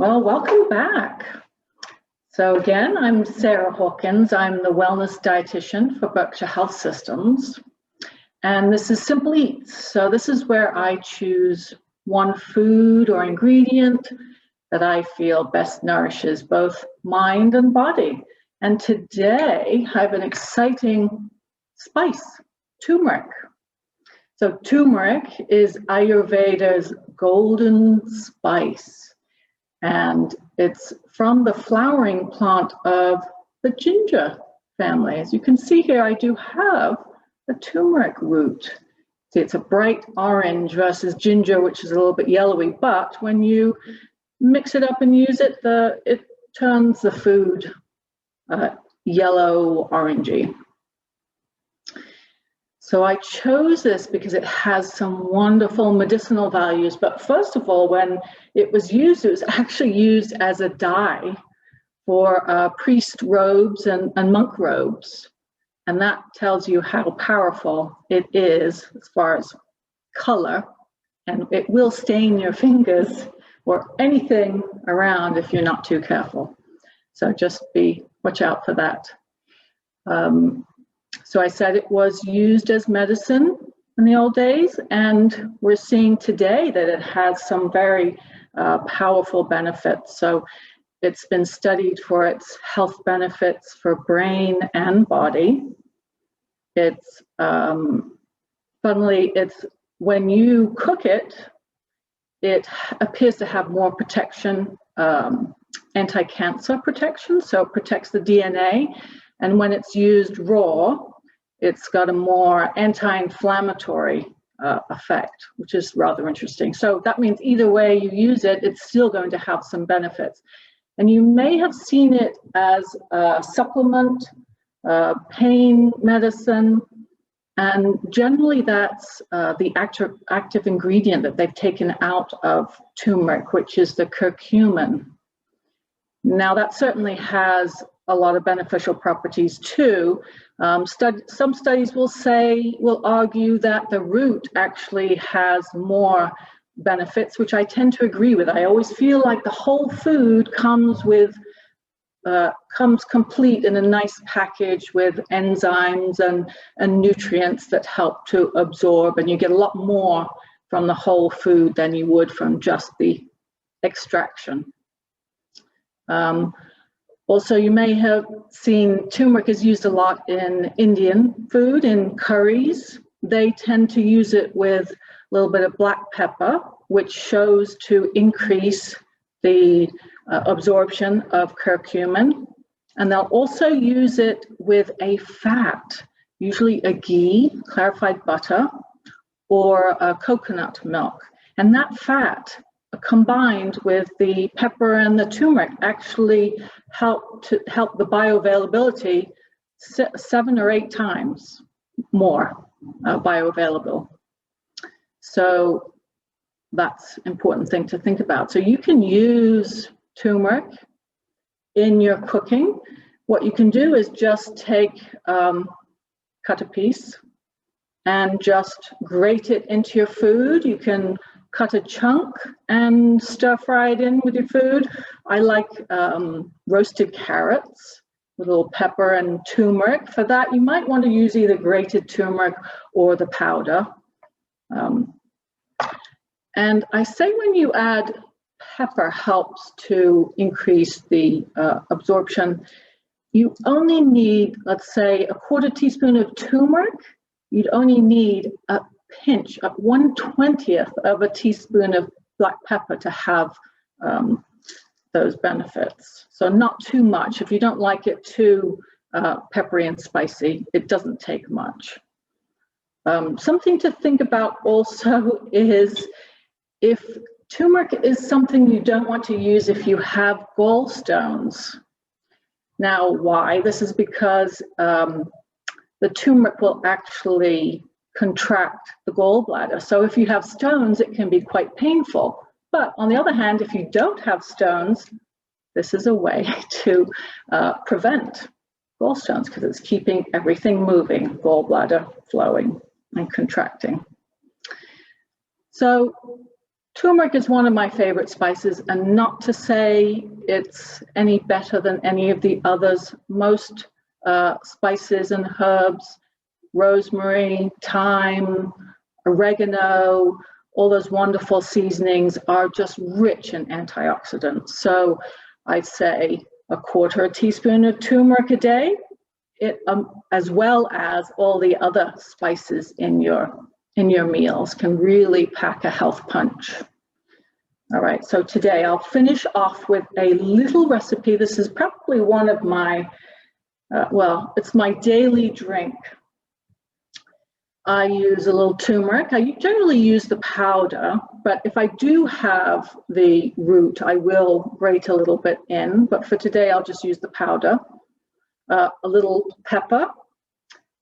Well, welcome back. So again, I'm Sarah Hawkins. I'm the wellness dietitian for Berkshire Health Systems. And this is Simple Eats. So this is where I choose one food or ingredient that I feel best nourishes both mind and body. And today I have an exciting spice, turmeric. So turmeric is Ayurveda's golden spice. And it's from the flowering plant of the ginger family. As you can see here, I do have a turmeric root. See, it's a bright orange versus ginger, which is a little bit yellowy, but when you mix it up and use it, it turns the food yellow orangey. So I chose this because it has some wonderful medicinal values. But first of all, when it was actually used as a dye for priest robes and monk robes. And that tells you how powerful it is as far as color. And it will stain your fingers or anything around if you're not too careful. So just watch out for that. So I said it was used as medicine in the old days, and we're seeing today that it has some very powerful benefits. So it's been studied for its health benefits for brain and body. It's funnily, when you cook it, it appears to have more protection, anti-cancer protection, so it protects the DNA. And when it's used raw, it's got a more anti-inflammatory effect, which is rather interesting. So that means either way you use it, it's still going to have some benefits. And you may have seen it as a supplement, pain medicine, and generally that's the active ingredient that they've taken out of turmeric, which is the curcumin. Now that certainly has a lot of beneficial properties too. Some studies will argue that the root actually has more benefits, which I tend to agree with. I always feel like the whole food comes complete in a nice package with enzymes and nutrients that help to absorb, and you get a lot more from the whole food than you would from just the extraction. Also, you may have seen turmeric is used a lot in Indian food, in curries. They tend to use it with a little bit of black pepper, which shows to increase the absorption of curcumin. And they'll also use it with a fat, usually a ghee, clarified butter, or coconut milk. And that fat, combined with the pepper and the turmeric, actually help the bioavailability 7 or 8 times more bioavailable. So that's an important thing to think about. So you can use turmeric in your cooking. What you can do is just cut a piece and just grate it into your food. You can cut a chunk and stir fry it in with your food. I like roasted carrots with a little pepper and turmeric. For that, you might want to use either grated turmeric or the powder. And I say when you add pepper helps to increase the absorption. You only need, let's say, a 1/4 teaspoon of turmeric. You'd only need a pinch, 1/20th of a teaspoon of black pepper to have those benefits. So not too much. If you don't like it too peppery and spicy, it doesn't take much. Something to think about also is if turmeric is something you don't want to use if you have gallstones. Now, why? This is because the turmeric will actually contract the gallbladder. So if you have stones, it can be quite painful. But on the other hand, if you don't have stones, this is a way to prevent gallstones because it's keeping everything moving, gallbladder flowing and contracting. So Turmeric is one of my favorite spices, and not to say it's any better than any of the others. Most spices and herbs, rosemary, thyme, oregano, all those wonderful seasonings are just rich in antioxidants. So I'd say a quarter teaspoon of turmeric a day, as well as all the other spices in your meals, can really pack a health punch. All right, so today I'll finish off with a little recipe. This is probably one of my, well, it's my daily drink. I use a little turmeric. I generally use the powder, but if I do have the root, I will grate a little bit in. But for today, I'll just use the powder. A little pepper.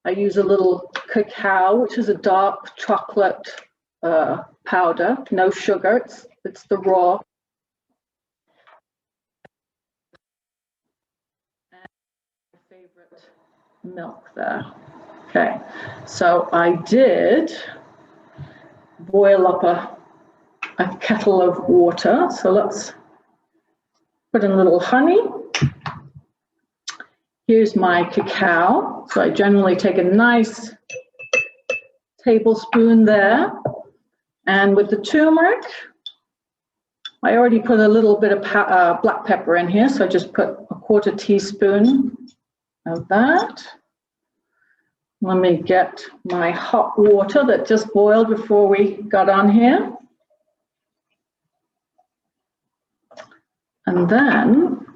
I use a little cacao, which is a dark chocolate powder, no sugar. It's the raw. And my favorite milk there. Okay, so I did boil up a kettle of water. So let's put in a little honey. Here's my cacao. So I generally take a nice tablespoon there. And with the turmeric, I already put a little bit of black pepper in here. So I just put a quarter teaspoon of that. Let me get my hot water that just boiled before we got on here. And then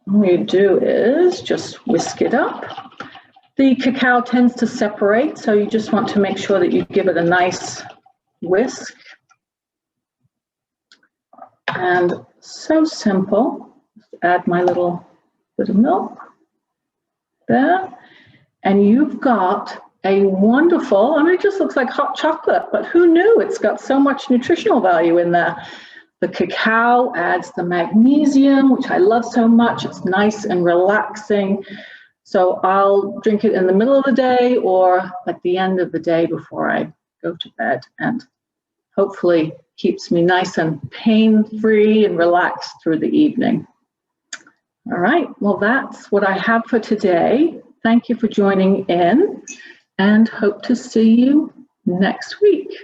what we do is just whisk it up. The cacao tends to separate, so you just want to make sure that you give it a nice whisk. And so simple. Just add my little bit of milk there. And you've got a wonderful, I mean, it just looks like hot chocolate, but who knew it's got so much nutritional value in there. The cacao adds the magnesium, which I love so much. It's nice and relaxing. So I'll drink it in the middle of the day or at the end of the day before I go to bed, and hopefully keeps me nice and pain-free and relaxed through the evening. All right, well, that's what I have for today. Thank you for joining in, and hope to see you next week.